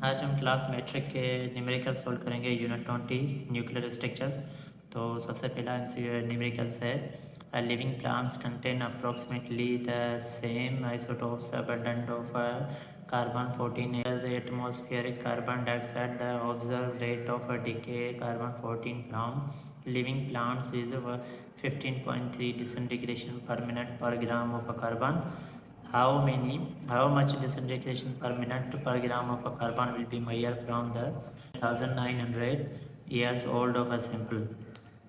आज हम class matric के न्यूमेरिकल सॉल्व करेंगे यूनिट 20 न्यूक्लियर स्ट्रक्चर। तो सबसे पहला न्यूमेरिकल्स है living plants contain approximately the same isotopes abundant of carbon 14 as atmospheric carbon dioxide the observe rate of decay carbon 14 from living plants is 15.3 disintegration per minute per gram of a carbon. How much disintegration per minute per gram of a carbon will be measured from the 1900 years old of a sample.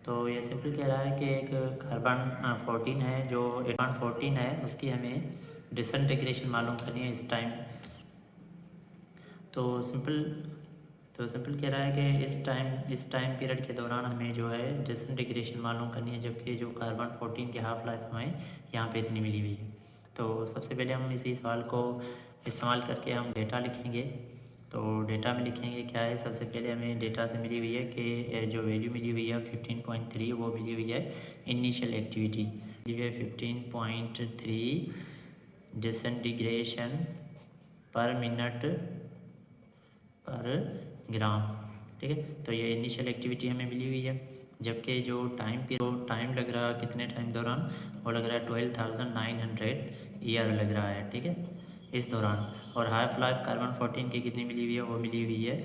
तो ये simple कह रहा है कि एक carbon 14 है, जो carbon 14 है उसकी हमें डिसइंटीग्रेशन मालूम करनी है इस टाइम। तो सिंपल कह रहा है कि इस टाइम पीरियड के दौरान हमें जो है डिसइंटीग्रेशन मालूम करनी है, जबकि जो कार्बन 14 की हाफ लाइफ हमें यहाँ पे इतनी मिली हुई है। तो सबसे पहले हम इसी सवाल को इस्तेमाल करके हम डेटा लिखेंगे। तो डेटा में लिखेंगे क्या है, सबसे पहले हमें डेटा से मिली हुई है कि जो वैल्यू मिली हुई है 15.3 वो मिली हुई है इनिशियल एक्टिविटी मिली हुई है 15.3 डिसइंटीग्रेशन पर मिनट पर ग्राम। ठीक है, तो ये इनिशियल एक्टिविटी हमें मिली हुई है, जबकि जो टाइम लग रहा है कितने टाइम दौरान, वो लग रहा है 12,900 ईयर लग रहा है। ठीक है, इस दौरान। और हाफ लाइफ कार्बन 14 की कितनी मिली हुई है, वो मिली हुई है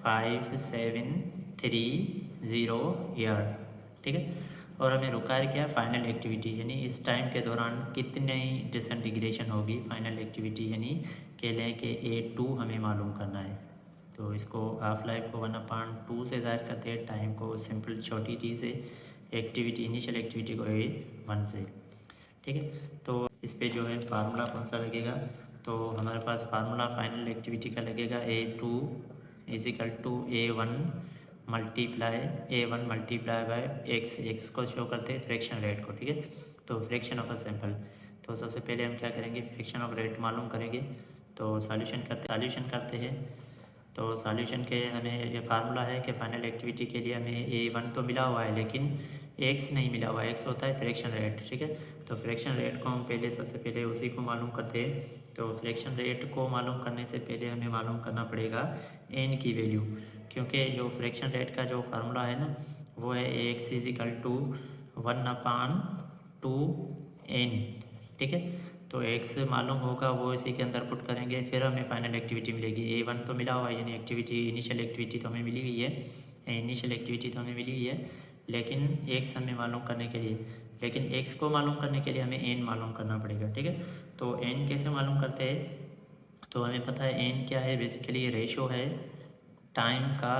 5730 ईयर। ठीक है, और हमें रिक्वायर क्या है फाइनल एक्टिविटी, यानी इस टाइम के दौरान कितनी डिसइंटीग्रेशन होगी फाइनल एक्टिविटी, यानी कह लें कि A2 हमें मालूम करना है। तो इसको हाफ लाइफ को 1/2 से ज़ाहिर करते हैं, टाइम को सिंपल छोटी टी से, एक्टिविटी इनिशियल एक्टिविटी को A1 से। ठीक है, तो इस पे जो है फार्मूला कौन सा लगेगा, तो हमारे पास फार्मूला फाइनल एक्टिविटी का लगेगा A2 is equal to A1 multiply by x को शो करते हैं फ्रैक्शन रेट को। ठीक है, तो फ्रैक्शन ऑफ अ सैंपल। तो सबसे पहले हम क्या करेंगे, फ्रैक्शन ऑफ रेट मालूम करेंगे। तो सॉल्यूशन करते हैं। तो सॉल्यूशन के हमें ये फार्मूला है कि फाइनल एक्टिविटी के लिए हमें A1 तो मिला हुआ है, लेकिन एक्स नहीं मिला हुआ है। एक्स होता है फ्रैक्शन रेट। ठीक है, तो फ्रैक्शन रेट को हम सबसे पहले उसी को मालूम करते हैं। तो फ्रैक्शन रेट को मालूम करने से पहले हमें मालूम करना पड़ेगा एन की वैल्यू, क्योंकि जो फ्रैक्शन रेट का जो फार्मूला है ना, वो है एक्स इजिकल टू 1/2 n। ठीक है, तो एक्स मालूम होगा, वो इसी के अंदर पुट करेंगे, फिर हमें फाइनल एक्टिविटी मिलेगी। A1 तो मिला हुआ है, यानी इनिशियल एक्टिविटी तो हमें मिली हुई है, लेकिन एक्स हमें मालूम करने के लिए, एक्स को मालूम करने के लिए हमें एन मालूम करना पड़ेगा। ठीक है, तो एन कैसे मालूम करते हैं, तो हमें पता है एन क्या है, बेसिकली रेशो है टाइम का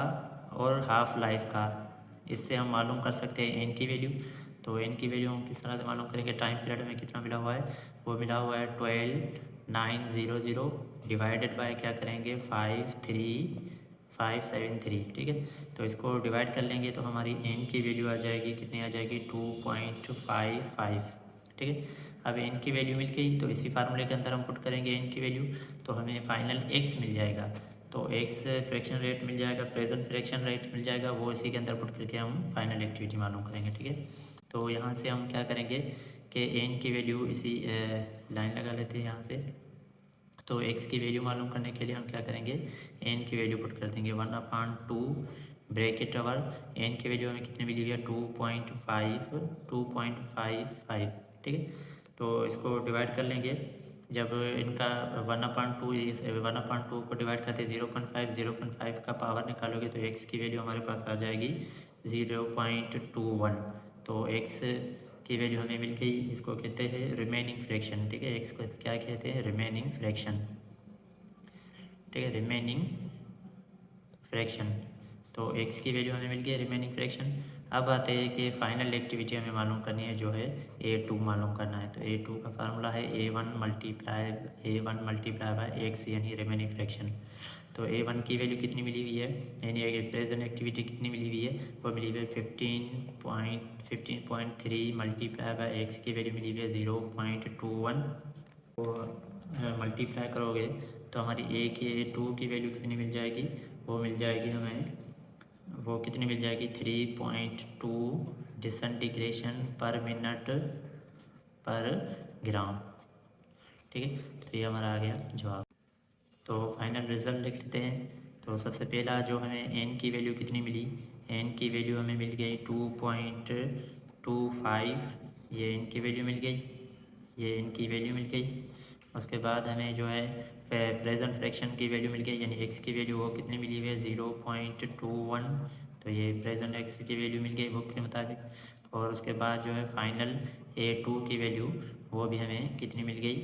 और हाफ लाइफ का। इससे हम मालूम कर सकते हैं एन की वैल्यू। तो एन की वैल्यू हम किस तरह से मालूम करेंगे, टाइम पीरियड में कितना मिला हुआ है, वो मिला हुआ है 12,900 डिवाइडेड बाय क्या करेंगे 53573। ठीक है, तो इसको डिवाइड कर लेंगे तो हमारी एन की वैल्यू आ जाएगी, कितनी आ जाएगी 2.55। ठीक है, अब एन की वैल्यू मिल गई, तो इसी फार्मूले के अंदर हम पुट करेंगे एन की वैल्यू, तो हमें फाइनल एक्स मिल जाएगा। तो एक्स फ्रैक्शन रेट मिल जाएगा, प्रेजेंट फ्रैक्शन रेट मिल जाएगा, वो इसी के अंदर पुट करके हम फाइनल एक्टिविटी मालूम करेंगे। ठीक है, तो यहाँ से हम क्या करेंगे कि एन की वैल्यू इसी लाइन लगा लेते हैं यहाँ से। तो एक्स की वैल्यू मालूम करने के लिए हम क्या करेंगे, एन की वैल्यू पुट कर देंगे 1/2 ब्रैकेट ओवर एन की वैल्यू हमें कितनी मिली है 2.55। ठीक है, तो इसको डिवाइड कर लेंगे, जब इनका 1/2 को डिवाइड करते 0.5 का पावर निकालोगे तो एक्स की वैल्यू हमारे पास आ जाएगी 0.21। तो एक्स की वैल्यू हमें मिल गई, इसको कहते हैं रिमेनिंग फ्रैक्शन। ठीक है, एक्स को क्या कहते हैं, रिमेनिंग फ्रैक्शन। ठीक है, रिमेनिंग फ्रैक्शन। तो एक्स की वैल्यू हमें मिल गई रिमेनिंग फ्रैक्शन। अब आते हैं कि फाइनल एक्टिविटी हमें मालूम करनी है, जो है A2 मालूम करना है। तो A2 का फार्मूला है A1 मल्टीप्लाई बाय एक्स, यानी रिमेनिंग फ्रैक्शन। तो A1 की वैल्यू कितनी मिली हुई है, यानी प्रेजेंट एक्टिविटी कितनी मिली हुई है, वो मिली हुई है 15.3 मल्टीप्लाई बाय एक्स की वैल्यू मिली हुई है 0.21। वो मल्टीप्लाई करोगे तो हमारी A2 की वैल्यू कितनी मिल जाएगी, वो मिल जाएगी हमें, वो कितनी मिल जाएगी 3.2 डिसइंटीग्रेशन पर मिनट पर ग्राम। ठीक है, तो ये हमारा आ गया जवाब। तो फाइनल रिजल्ट लिख लेते हैं तो सबसे पहला जो हमें एन की वैल्यू कितनी मिली, एन की वैल्यू हमें मिल गई 2.25, ये एन की वैल्यू मिल गई, ये एन की वैल्यू मिल गई। उसके बाद हमें जो है प्रेजेंट फ्रैक्शन की वैल्यू मिल गई, यानी एक्स की वैल्यू वो कितनी मिली हुई है 0.21, तो ये प्रेजेंट एक्स की वैल्यू मिल गई बुक के मुताबिक। और उसके बाद जो है फाइनल A2 की वैल्यू वो भी हमें कितनी मिल गई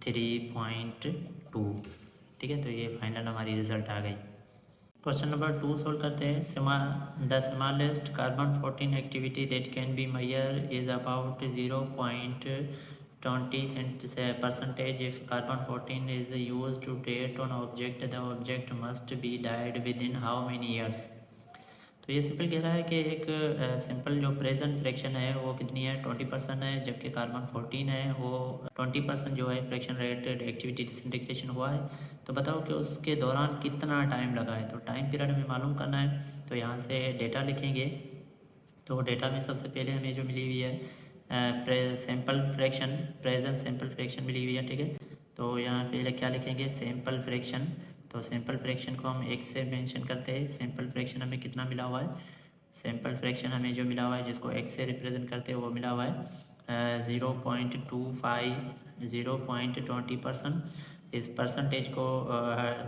3.2, ठीक है। तो ये फाइनल हमारी रिज़ल्ट आ गई। क्वेश्चन नंबर 2 सोल्व करते हैं। The smallest carbon 14 activity that can be measure is about 0.20%. If carbon 14 is used to date on object, the object must be died within how many years? तो ये simple कह रहा है कि एक simple जो प्रेजेंट फ्रैक्शन है वो कितनी है 20% है, जबकि कार्बन 14 है वो 20% जो है फ्रैक्शन रेटेड एक्टिविटी डिसइंटीग्रेशन हुआ है। तो बताओ कि उसके दौरान कितना टाइम लगा है, तो टाइम पीरियड हमें मालूम करना है। तो यहाँ से डेटा लिखेंगे, तो डेटा में सबसे पहले हमें जो मिली हुई है sample fraction, present sample fraction मिली हुई है, ठीक है। तो यहाँ पे क्या लिखेंगे सैम्पल फ्रैक्शन, तो सैम्पल फ्रैक्शन को हम एक्स से मेंशन करते हैं। सैम्पल फ्रैक्शन हमें कितना मिला हुआ है, सैम्पल फ्रैक्शन हमें जो मिला हुआ है जिसको एक्स से रिप्रेजेंट करते हैं वो मिला हुआ है 0.20%। इस परसेंटेज को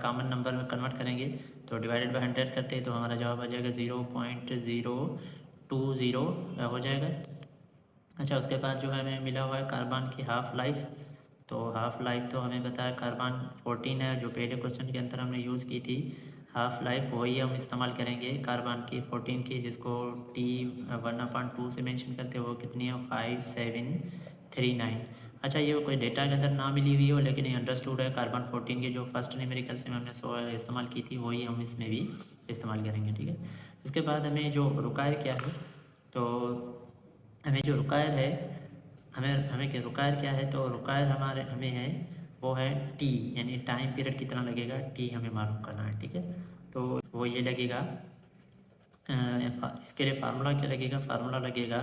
कॉमन नंबर में कन्वर्ट करेंगे तो डिवाइडेड बाय 100 करते हैं, तो हमारा जवाब आ जाएगा 0.020 हो जाएगा। अच्छा, उसके बाद जो है हमें मिला हुआ है कार्बन की हाफ़ लाइफ, तो हाफ़ लाइफ तो हमें बताया कार्बन 14 है जो पहले क्वेश्चन के अंदर हमने यूज़ की थी। हाफ़ लाइफ वही हम इस्तेमाल करेंगे कार्बन की 14 की, जिसको T1/2 से मेंशन करते हैं, वो कितनी है 5739। अच्छा, ये कोई डेटा के अंदर ना मिली हुई हो लेकिन ये अंडरस्टूड है, कार्बन 14 की जो फर्स्ट न्यूमेरिकल से हमने इस्तेमाल की थी वही हम इसमें भी इस्तेमाल करेंगे, ठीक है। उसके बाद हमें जो रिक्वायर क्या है, तो हमें जो रिक्वायर है, हमें हमें क्या रिक्वायर क्या है, तो रिक्वायर हमें है वो है टी, यानी टाइम पीरियड कितना लगेगा टी हमें मालूम करना है, ठीक है। तो वो ये लगेगा इसके लिए फार्मूला क्या लगेगा, फार्मूला लगेगा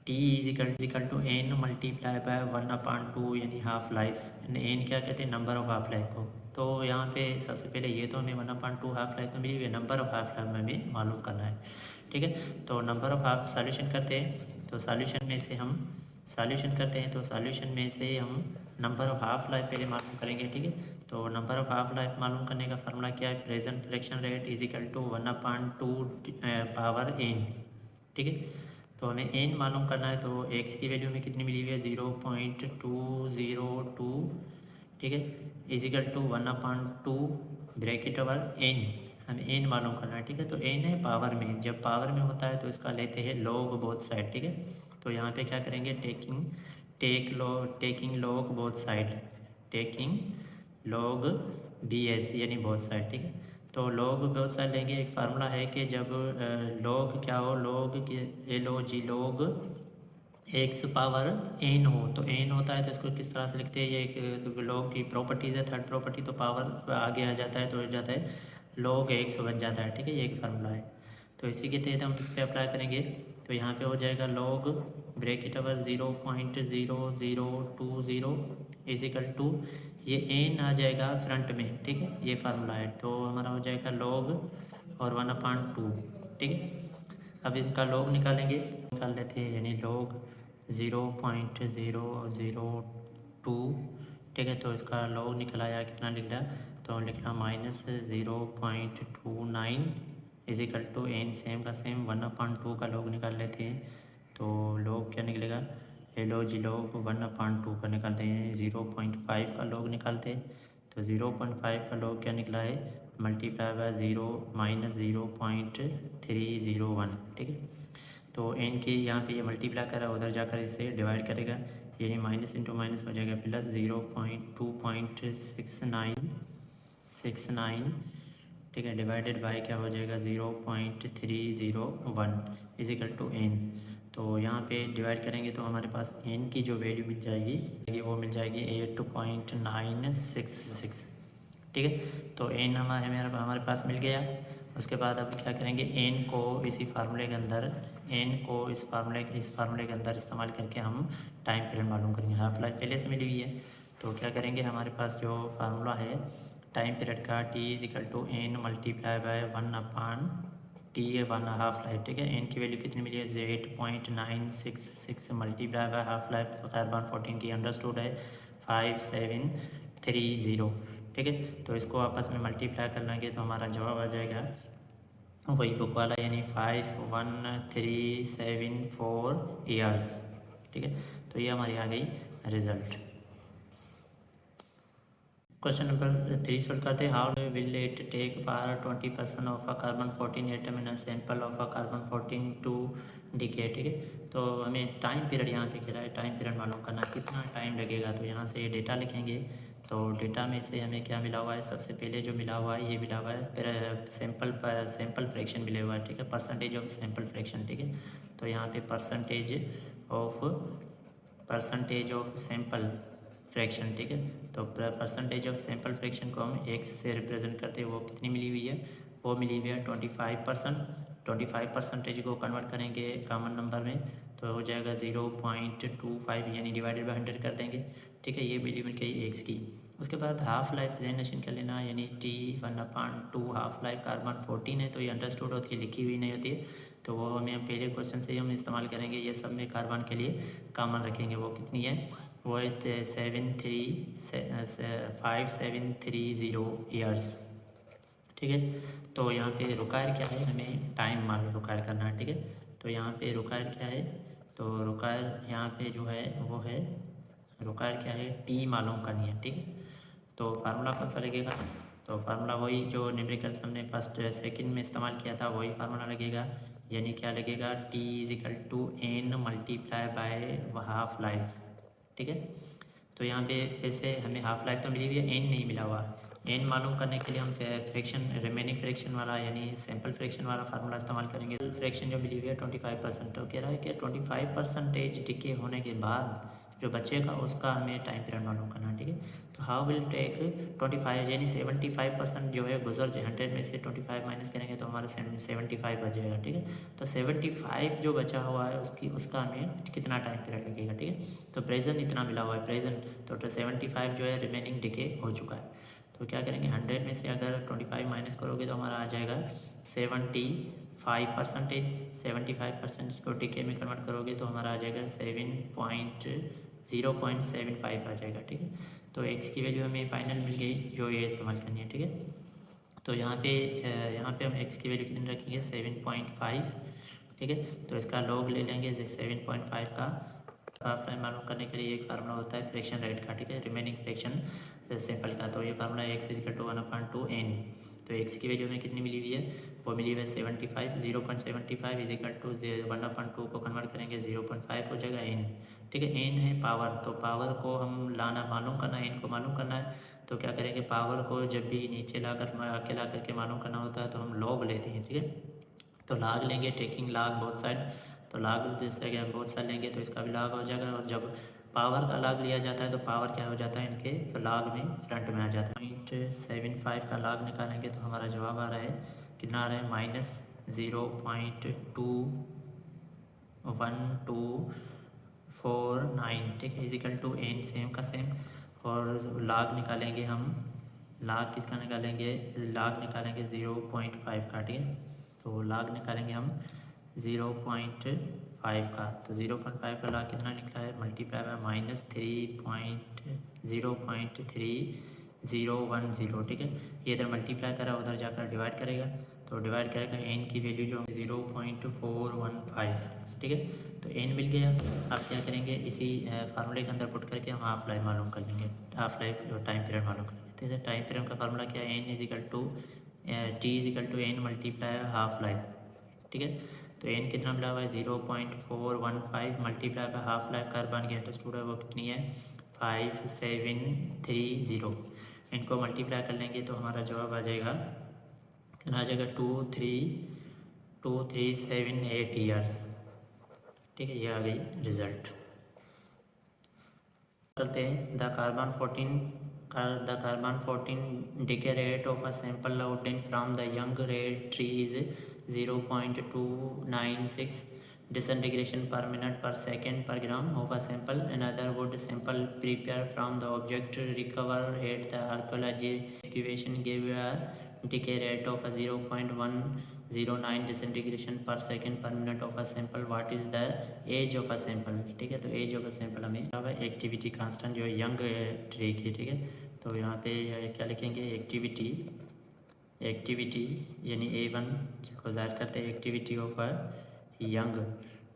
t is equal to n multiply by 1/2, यानी हाफ लाइफ। एन क्या कहते हैं, नंबर ऑफ हाफ लाइफ को। तो यहाँ पे सबसे पहले ये तो हमें 1/2 हाफ लाइफ में मिली हुई है, नंबर ऑफ हाफ लाइफ में हमें मालूम करना है, ठीक है। तो नंबर ऑफ हाफ सॉल्यूशन करते हैं, तो सॉल्यूशन में से हम नंबर ऑफ हाफ लाइफ पहले मालूम करेंगे, ठीक है। तो नंबर ऑफ हाफ लाइफ मालूम करने का फार्मूला क्या है, present fraction rate is equal to 1/2 power n, ठीक है। तो हमें एन मालूम करना है, तो एक्स की वैल्यू में कितनी मिली हुई है 0.202, ठीक है, is equal to 1/2 bracket over n, हमें एन मालूम करना है, ठीक है। तो एन है पावर में, जब पावर में होता है तो इसका लेते हैं लॉग बोथ साइड, ठीक है। तो यहाँ पे क्या करेंगे, taking log both side, taking log BS यानी बोथ साइड, ठीक है। तो लॉग बोथ साइड लेंगे, एक फार्मूला है कि जब लॉग क्या हो, log log x power n हो, तो एन होता है तो इसको किस तरह से लिखते हैं, ये एक लॉग की प्रॉपर्टीज़ है, थर्ड प्रॉपर्टी, तो पावर आगे आ जाता है तो हो जाता है लॉग एक्स बन जाता है, ठीक है। ये एक फार्मूला है, तो इसी के तहत हम इस पर अप्लाई करेंगे। तो यहाँ पे हो जाएगा log bracket over 0.0020 is equal to, ये एन आ जाएगा फ्रंट में, ठीक है, ये फार्मूला है। तो हमारा हो जाएगा लॉग और 1/2, ठीक है। अब इनका लॉग निकालेंगे, निकाल लेते हैं, यानी लॉग 0.002, ठीक है। तो इसका लॉग निकल आया, कितना लिख रहा, तो लिख रहा -0.29 इजिकल टू एन, सेम का सेम 1/2 का लॉग निकाल लेते हैं। तो लॉग क्या निकलेगा, log 1/2 का निकालते हैं, 0.5 का लॉग निकालते हैं, तो 0.5 का लॉग क्या निकला है, मल्टीप्लाई बाय 0-0.301, ठीक है। तो एन के यहाँ पे ये मल्टीप्लाई करा, उधर जाकर इसे डिवाइड करेगा, यानी माइनस इंटू माइनस हो जाएगा प्लस 0.269, ठीक है, डिवाइडेड बाय क्या हो जाएगा 0.301 इजिकल टू एन। तो यहाँ पे डिवाइड करेंगे तो हमारे पास एन की जो वैल्यू मिल जाएगी वो मिल जाएगी 8.966, ठीक है। तो एन हमारे पास मिल गया। उसके बाद अब क्या करेंगे, एन को इस फार्मूले के अंदर इस्तेमाल करके हम टाइम पीरियड मालूम करेंगे। हाफ लाइफ पहले से मिली हुई है, तो क्या करेंगे, हमारे पास जो फार्मूला है टाइम पीरियड का t is equal to n multiply by 1/t1/2 life, ठीक है। एन की वैल्यू कितनी मिली है 8.966 मल्टीप्लाई बाय हाफ लाइफ, तो कार्बन 14 की अंडरस्टूड है 5730, ठीक है। तो इसको आपस में मल्टीप्लाई कर लेंगे तो हमारा जवाब आ जाएगा वही बुक वाला, यानी 51374 ईयर्स, ठीक है। तो ये हमारी आ गई रिजल्ट। क्वेश्चन नंबर 3 सॉल्व करते हैं। How will it take for 20% of a carbon 14 atom in a sample of a carbon 14 to decay, ठीक है। तो हमें टाइम पीरियड यहाँ पे कह रहा है, टाइम पीरियड मालूम करना कितना टाइम लगेगा। तो यहाँ से डेटा लिखेंगे, तो डेटा में से हमें क्या मिला हुआ है, सबसे पहले जो मिला हुआ है ये मिला हुआ है सैंपल फ्रैक्शन मिले हुआ है, ठीक है, परसेंटेज ऑफ सैंपल फ्रैक्शन, ठीक है। तो यहाँ पे परसेंटेज ऑफ सैंपल फ्रैक्शन, ठीक है। तो परसेंटेज ऑफ सैंपल फ्रैक्शन को हम एक्स से रिप्रेजेंट करते हैं, वो कितनी मिली हुई है, वो मिली हुई है 25%। 25% को कन्वर्ट करेंगे कॉमन नंबर में तो हो जाएगा 0.25, यानी डिवाइडेड बाई 100 कर देंगे, ठीक है। ये मिली मिल गई एक्स की। उसके बाद हाफ लाइफ जेनरेशन कर लेना, यानी T1/2 हाफ लाइफ कार्बन 14 है, तो ये अंडरस्टूड होती है, लिखी हुई नहीं होती है। तो वो हमें पहले क्वेश्चन से ही हम इस्तेमाल करेंगे, ये सब में कार्बन के लिए कॉमन रखेंगे। वो कितनी है, वो है 5730 ईयर्स, ठीक है। तो यहाँ पे रिक्वायर क्या है, हमें टाइम मालूम रिक्वायर करना है, ठीक है। तो यहाँ पे रिक्वायर क्या है, तो रिक्वायर यहाँ पे जो है वो है रिक्वायर क्या है, टी मालूम करनी है, ठीक है। तो फार्मूला कौन सा लगेगा, तो फार्मूला वही जो न्यूमेरिकल्स हमने फर्स्ट सेकंड में इस्तेमाल किया था, वही फार्मूला लगेगा। यानी क्या लगेगा, t is equal to n multiply by half life, ठीक है। तो यहाँ पे फिर से हमें हाफ लाइफ तो मिली हुई है, एन नहीं मिला हुआ। एन मालूम करने के लिए हम फ्रैक्शन रिमेनिंग फ्रैक्शन वाला यानी सैंपल फ्रैक्शन वाला फार्मूला इस्तेमाल करेंगे। फ्रैक्शन जो मिली हुई है 25%, तो कह रहा है कि 25% डिके होने के बाद जो बचेगा उसका हमें टाइम पीरियड मालूम करना है, ठीक है। तो हाउ विल टेक 25, यानी 75% जो है गुजर 100 में से 25 माइनस करेंगे तो हमारा 75 बच जाएगा, ठीक है। तो 75 जो बचा हुआ है उसका हमें कितना टाइम पीरियड लगेगा, ठीक है। तो प्रेजेंट इतना मिला हुआ है, प्रेजेंट तो 75 जो है रिमेनिंग डिके हो चुका है। तो क्या करेंगे, 100 में से अगर 25 माइनस करोगे तो हमारा आ जाएगा 75%। 75% को डिके में कन्वर्ट करोगे तो हमारा आ जाएगा 0.75 आ जाएगा, ठीक है। तो एक्स की वैल्यू हमें फाइनल मिल गई, जो ये इस्तेमाल करनी है, ठीक है। तो यहाँ पे हम एक्स की वैल्यू कितनी रखेंगे 7.5, ठीक है। तो इसका लॉग ले लेंगे 7.5 का। हाफ टाइम मालूम करने के लिए एक फार्मूला होता है फ्रैक्शन रेट का, ठीक है, रिमेनिंग फ्रैक्शन सैंपल का। तो ये formula x is equal to 1/2n। तो एक्स की वैल्यू में कितनी मिली हुई है, वो मिली हुई है 75। 0.75 इज इक्वल टू 1/2 को कन्वर्ट करेंगे 0.5 हो जाएगा n, ठीक है। n है पावर, तो पावर को हम लाना मालूम करना है, n को मालूम करना है। तो क्या करेंगे, पावर को जब भी नीचे लाकर आके ला करके मालूम करना होता है तो हम लॉग लेते हैं, ठीक है। तो लाग लेंगे, टेकिंग लाग बोथ साइड। तो लाग जैसे कि हम बोथ साइड लेंगे तो इसका भी लाग हो जाएगा, और जब पावर का लाग लिया जाता है तो पावर क्या हो जाता है, इनके लाग में फ्रंट में आ जाता है। 0.75 का लाग निकालेंगे तो हमारा जवाब आ रहा है, कितना आ रहा है, -0.21249, ठीक है, इजिकल टू एन, सेम का सेम। और लाग निकालेंगे हम, लाग किसका निकालेंगे, लाग निकालेंगे 0.5 का, ठीक है। तो लाग निकालेंगे हम 0.5 का, तो 0.5 का लाग कितना निकला है, मल्टीप्लाई बाय -3.0.3010, ठीक है। ये इधर मल्टीप्लाई करा, उधर जाकर डिवाइड करेगा, तो डिवाइड करेगा एन की वैल्यू जो 0.415, ठीक है। तो एन मिल गया। अब क्या करेंगे, इसी फार्मूले के अंदर पुट करके हम हाफ लाइफ मालूम कर लेंगे, हाफ लाइफ टाइम पीरियड मालूम कर लेंगे। तो टाइम पीरियड का फार्मूला क्या है, n is equal to t is equal to n multiply half life, ठीक है। तो एन कितना मिला हुआ है 0.415 multiply by half life carbon की अंडरस्टूड है वो कितनी है 5730। इनको मल्टीप्लाई कर लेंगे तो हमारा जवाब आ जाएगा, कितना आ जाएगा 2378 ईयर्स, ठीक है। ये आ गई रिजल्ट। करते हैं the carbon 14 decay rate of a sample obtained from the young red tree is 0.296, disintegration per minute per second per gram of a sample. Another would sample prepare from the object recover at the archaeology excavation gave a decay rate of a 0.109 disintegration per second per minute of a sample. What is the age of a sample? ठीक है, तो as of a sample हमें activity constant जो है young tree की, ठीक है, तो यहाँ पे क्या लिखेंगे, एक्टिविटी यानी A1 को ज़ाहिर करते हैं एक्टिविटी ऑफ अ यंग,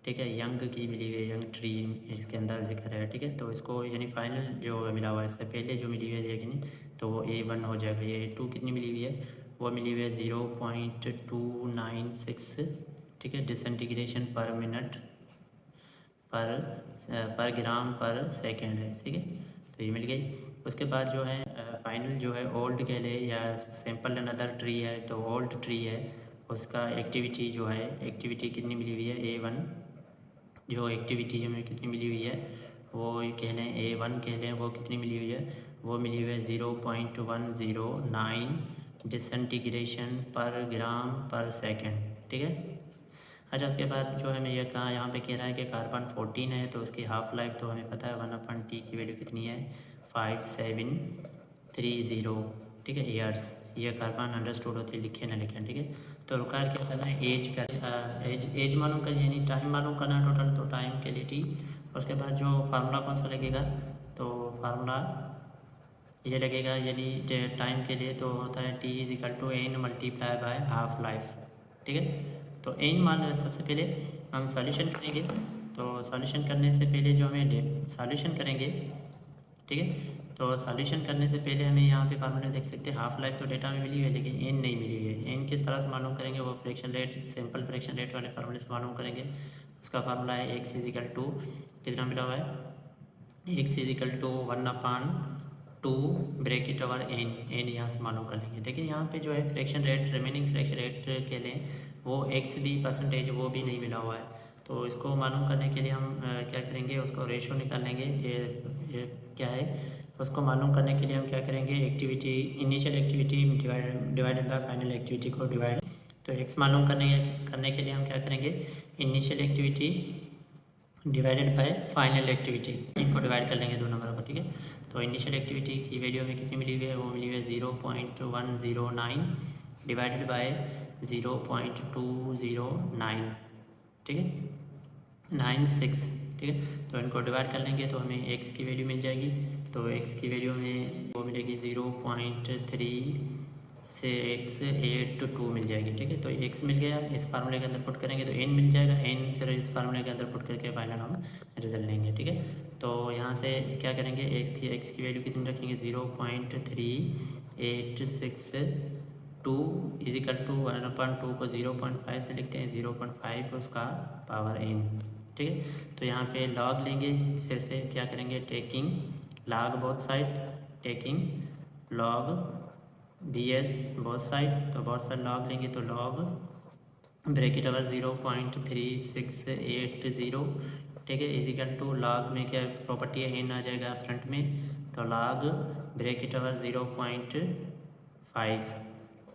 ठीक है, यंग की मिली हुई यंग ट्री इसके अंदर जिक्र है, ठीक है, तो इसको यानी फाइनल जो मिला हुआ है इससे पहले जो मिली हुई है लेकिन तो वो A1 हो जाएगा। ये A2 कितनी मिली हुई है, वो मिली हुई है 0.296, ठीक है, डिसइंटीग्रेशन पर मिनट पर ग्राम पर सेकेंड है, ठीक है, तो ये मिल गई। उसके बाद जो है फाइनल जो है ओल्ड के लिए या सैंपल अनदर ट्री है, तो ओल्ड ट्री है उसका एक्टिविटी जो है एक्टिविटी कितनी मिली हुई है, A1 जो एक्टिविटी हमें कितनी मिली हुई है वो कह लें A1 कह लें, वो कितनी मिली हुई है, वो मिली हुई है 0.109 डिसइंटीग्रेशन पर ग्राम पर सेकेंड, ठीक है। अच्छा, उसके बाद जो हमें ये कहा यहाँ पे कह रहा है कि कार्बन 14 है तो उसकी हाफ लाइफ तो हमें पता है 1/T की वैल्यू कितनी है 5730, ठीक है, ईयर्स। ये कार्बन अंडरस्टूड होती है, लिखे ना लिखें, ठीक है। तो रुकार क्या करना है, एज मालूम करना यानी टाइम मालूम करना है टोटल, तो टाइम के लिए T। उसके बाद जो फार्मूला कौन सा लगेगा, तो फार्मूला ये लगेगा यानी टाइम के लिए तो होता है T = n × हाफ लाइफ, ठीक है। तो n मान सबसे पहले हम सॉल्यूशन करेंगे, तो सॉल्यूशन करने से पहले जो हमें सॉल्यूशन करेंगे, ठीक है, तो सॉल्यूशन करने से पहले हमें यहाँ पे फार्मूला देख सकते हैं, हाफ लाइफ तो डेटा में मिली हुई है लेकिन n नहीं मिली हुई है। n किस तरह से मालूम करेंगे, वो fraction rate sample fraction rate वाले फार्मूले से मालूम करेंगे। उसका फार्मूला है x = कितना मिला हुआ है, x = 1/2 ब्रैकेट ओवर n यहाँ से मालूम कर लेंगे। लेकिन यहाँ पे जो है fraction rate remaining fraction rate के लिए वो x भी परसेंटेज वो भी नहीं मिला हुआ है, तो इसको मालूम करने के लिए हम क्या करेंगे, उसको रेशो निकाल लेंगे। ये क्या है, उसको मालूम करने के लिए हम क्या करेंगे, activity initial activity divided by final activity को डिवाइड, तो x मालूम करने के लिए हम क्या करेंगे, initial activity divided by final activity, इनको डिवाइड कर लेंगे दो नंबरों को, ठीक है। तो इनिशियल एक्टिविटी की वैल्यू हमें कितनी मिली हुई है, वो मिली हुई है 0.109 डिवाइडेड बाय 0.209, ठीक है, 96, ठीक है। तो इनको डिवाइड कर लेंगे तो हमें x की वैल्यू मिल जाएगी, तो x की वैल्यू हमें वो मिलेगी 0.3682 मिल जाएगी, ठीक है। तो x मिल गया, इस फार्मूले के अंदर पुट करेंगे तो n मिल जाएगा, n फिर इस फार्मूले के अंदर पुट करके फाइनल हम रिजल्ट लेंगे, ठीक है। तो यहाँ से क्या करेंगे, x की वैल्यू कितनी रखेंगे, 0.3862 = 1/2 को 0.5 से लिखते हैं, 0.5 उसका पावर n, ठीक है। तो यहाँ पे लॉग लेंगे, फिर से क्या करेंगे, taking log both side, taking log bs both side, तो बोथ साइड लॉग लेंगे तो लॉग ब्रैकेट ओवर 0.3680, ठीक है, = लॉग में क्या प्रॉपर्टी है, n आ जाएगा फ्रंट में, तो लॉग ब्रैकेट ओवर 0.5,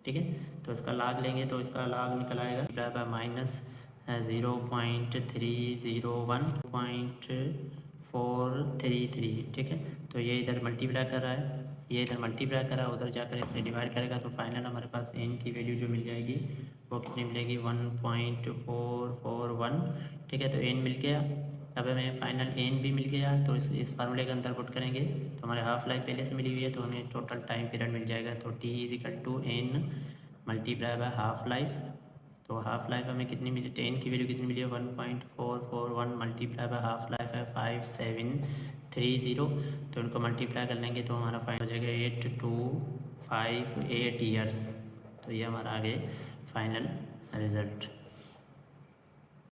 ठीक है। तो इसका लॉग लेंगे तो इसका लॉग निकल आएगा -0.301.433, ठीक है। तो ये इधर मल्टीप्लाई कर रहा है, ये इधर मल्टीप्लाई कर रहा है, उधर जाकर इसे डिवाइड करेगा तो फाइनल हमारे पास n की वैल्यू जो मिल जाएगी वो कितनी मिलेगी, 1.441, ठीक है। तो n मिल गया, अब हमें फाइनल n भी मिल गया, तो इस फार्मूले के अंदर पुट करेंगे तो हमारे हाफ लाइफ पहले से मिली हुई है, तो हमें टोटल टाइम पीरियड मिल जाएगा, तो T = n × हाफ लाइफ, तो हाफ लाइफ हमें कितनी मिली, 10 की वैल्यू कितनी मिली है, 1.441 × हाफ लाइफ है 5730, तो इनको मल्टीप्लाई कर लेंगे तो हमारा फाइनल हो जाएगा 8258 ईयर्स, तो ये हमारा आगे फाइनल रिजल्ट।